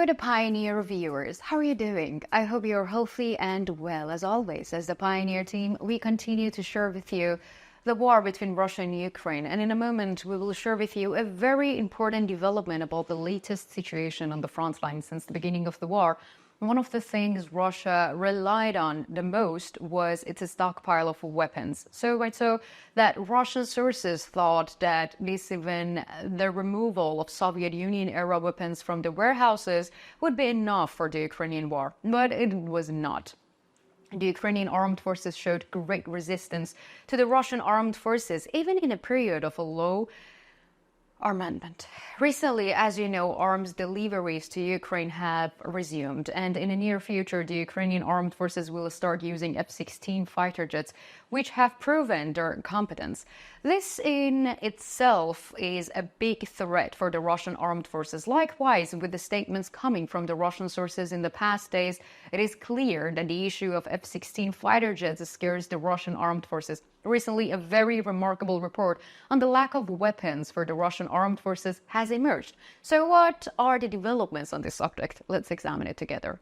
the Pioneer viewers, how are you doing? I hope you're healthy and well. As always, as the Pioneer team, we continue to share with you the war between Russia and Ukraine. And in a moment, we will share with you a very important development about the latest situation on the front line since the beginning of the war. One of the things Russia relied on the most was its stockpile of weapons. So much so that Russian sources thought that even the removal of Soviet Union-era weapons from the warehouses would be enough for the Ukrainian war. But it was not. The Ukrainian armed forces showed great resistance to the Russian armed forces, even in a period of a low armament. Recently, as you know, arms deliveries to Ukraine have resumed, and in the near future, the Ukrainian armed forces will start using F16 Fighter Jets, which have proven their competence. This in itself is a big threat for the Russian armed forces. Likewise, with the statements coming from the Russian sources in the past days, it is clear that the issue of F16 fighter jets scares the Russian armed forces. Recently, a very remarkable report on the lack of weapons for the Russian armed forces has emerged. So what are the developments on this subject? Let's examine it together.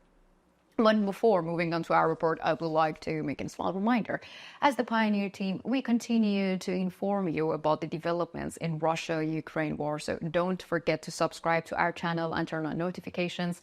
But before moving on to our report, I would like to make a small reminder. As the Pioneer team, we continue to inform you about the developments in Russia-Ukraine war. So don't forget to subscribe to our channel and turn on notifications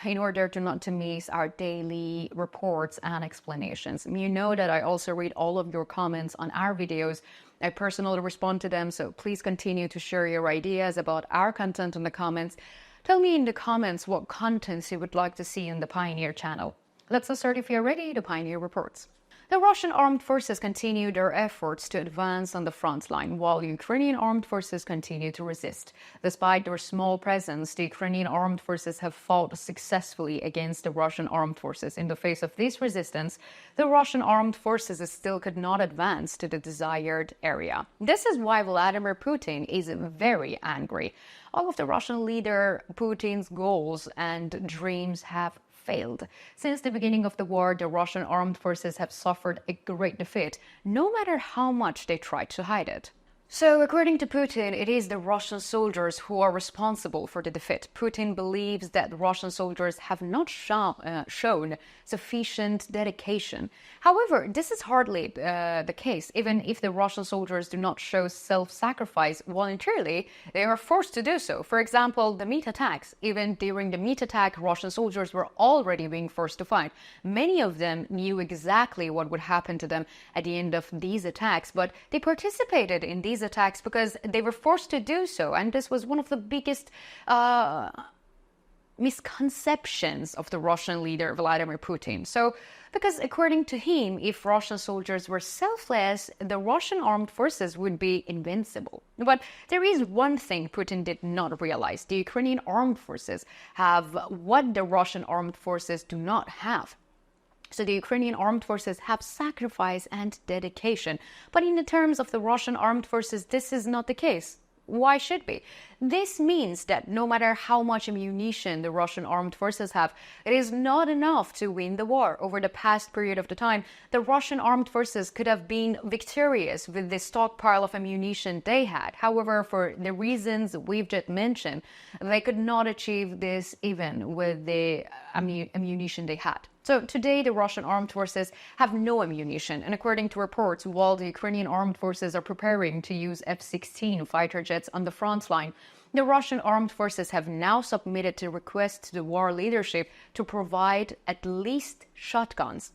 in order to not to miss our daily reports and explanations. You know that I also read all of your comments on our videos. I personally respond to them, so please continue to share your ideas about our content in the comments. Tell me in the comments what contents you would like to see in the Pioneer channel. Let's start if you're ready, the Pioneer reports. The Russian armed forces continue their efforts to advance on the front line, while Ukrainian armed forces continue to resist. Despite their small presence, the Ukrainian armed forces have fought successfully against the Russian armed forces. In the face of this resistance, the Russian armed forces still could not advance to the desired area. This is why Vladimir Putin is very angry. All of the Russian leader Putin's goals and dreams have failed. Since the beginning of the war, the Russian armed forces have suffered a great defeat, no matter how much they tried to hide it. So, according to Putin, it is the Russian soldiers who are responsible for the defeat. Putin believes that Russian soldiers have not shown sufficient dedication. However, this is hardly the case. Even if the Russian soldiers do not show self-sacrifice voluntarily, they are forced to do so. For example, the meat attacks. Even during the meat attack, Russian soldiers were already being forced to fight. Many of them knew exactly what would happen to them at the end of these attacks, but they participated in these attacks because they were forced to do so, and this was one of the biggest misconceptions of the Russian leader Vladimir Putin. So, because according to him, if Russian soldiers were selfless, the Russian armed forces would be invincible. But there is one thing Putin did not realize. The Ukrainian armed forces have what the Russian armed forces do not have. So the Ukrainian armed forces have sacrifice and dedication. But in the terms of the Russian armed forces, this is not the case. Why should be? This means that no matter how much ammunition the Russian armed forces have, it is not enough to win the war. Over the past period of the time, the Russian armed forces could have been victorious with the stockpile of ammunition they had. However, for the reasons we've just mentioned, they could not achieve this even with the ammunition they had. So today, the Russian armed forces have no ammunition, and according to reports, while the Ukrainian armed forces are preparing to use F16 fighter jets on the front line, the Russian armed forces have now submitted a request to the war leadership to provide at least shotguns.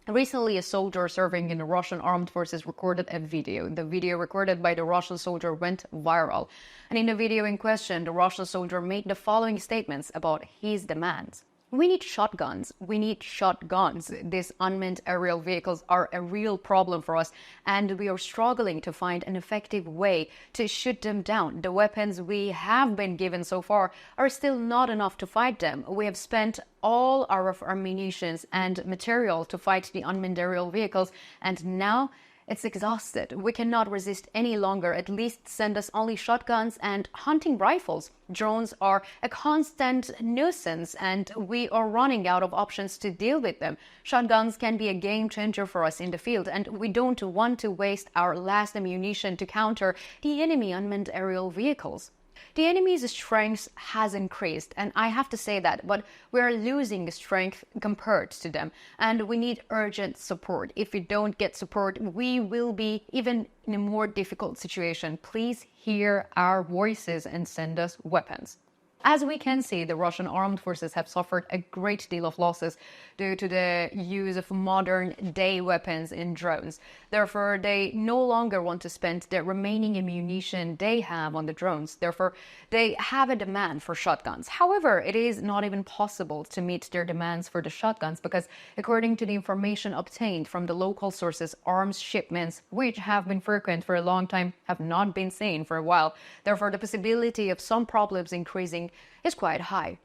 Recently, a soldier serving in the Russian armed forces recorded a video. The video recorded by the Russian soldier went viral. And in the video in question, the Russian soldier made the following statements about his demands. We need shotguns. We need shotguns. These unmanned aerial vehicles are a real problem for us, and we are struggling to find an effective way to shoot them down. The weapons we have been given so far are still not enough to fight them. We have spent all our ammunition and material to fight the unmanned aerial vehicles, and now it's exhausted. We cannot resist any longer. At least send us only shotguns and hunting rifles. Drones are a constant nuisance, and we are running out of options to deal with them. Shotguns can be a game changer for us in the field, and we don't want to waste our last ammunition to counter the enemy unmanned aerial vehicles. The enemy's strength has increased, and I have to say that, but we are losing strength compared to them, and we need urgent support. If we don't get support, we will be even in a more difficult situation. Please hear our voices and send us weapons. As we can see, the Russian armed forces have suffered a great deal of losses due to the use of modern day weapons and drones. Therefore, they no longer want to spend the remaining ammunition they have on the drones. Therefore, they have a demand for shotguns. However, it is not even possible to meet their demands for the shotguns because, according to the information obtained from the local sources, arms shipments, which have been frequent for a long time, have not been seen for a while. Therefore, the possibility of some problems increasing is quite high.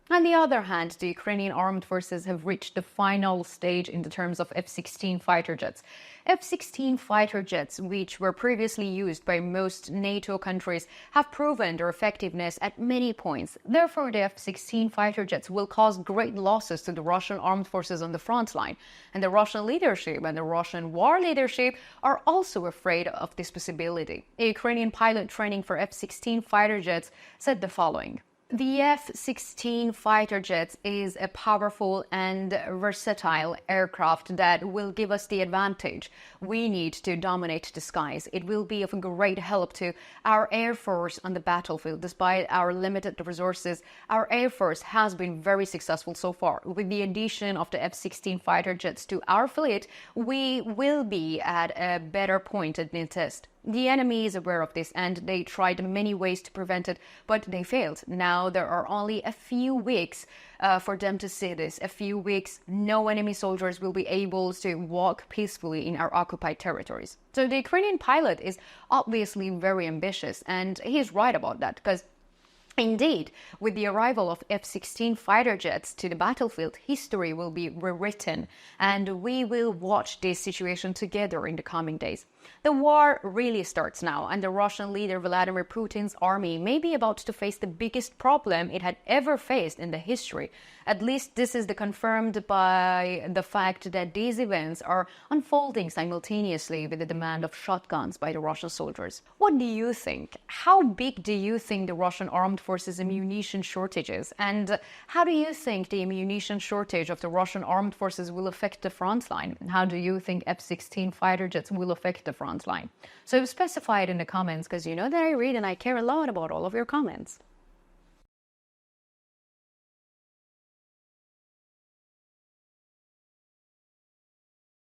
On the other hand, the Ukrainian armed forces have reached the final stage in the terms of F16 fighter jets. F16 fighter jets, which were previously used by most NATO countries, have proven their effectiveness at many points. Therefore, the F16 fighter jets will cause great losses to the Russian armed forces on the front line. And the Russian leadership and the Russian war leadership are also afraid of this possibility. A Ukrainian pilot training for F16 fighter jets said the following. The F-16 fighter jets is a powerful and versatile aircraft that will give us the advantage we need to dominate the skies. It will be of great help to our Air Force on the battlefield. Despite our limited resources, our Air Force has been very successful so far. With the addition of the F-16 fighter jets to our fleet, we will be at a better point in the test. The enemy is aware of this and they tried many ways to prevent it, but they failed. Now there are only a few weeks for them to see this. A few weeks, no enemy soldiers will be able to walk peacefully in our occupied territories. So the Ukrainian pilot is obviously very ambitious, and he's right about that, because indeed, with the arrival of F-16 fighter jets to the battlefield, history will be rewritten, and we will watch this situation together in the coming days. The war really starts now, and the Russian leader Vladimir Putin's army may be about to face the biggest problem it had ever faced in the history. At least this is confirmed by the fact that these events are unfolding simultaneously with the demand of shotguns by the Russian soldiers. What do you think? How big do you think the Russian armed forces' ammunition shortage is? And how do you think the ammunition shortage of the Russian armed forces will affect the front line? How do you think F-16 fighter jets will affect the front line? So specify it in the comments, because you know that I read and I care a lot about all of your comments.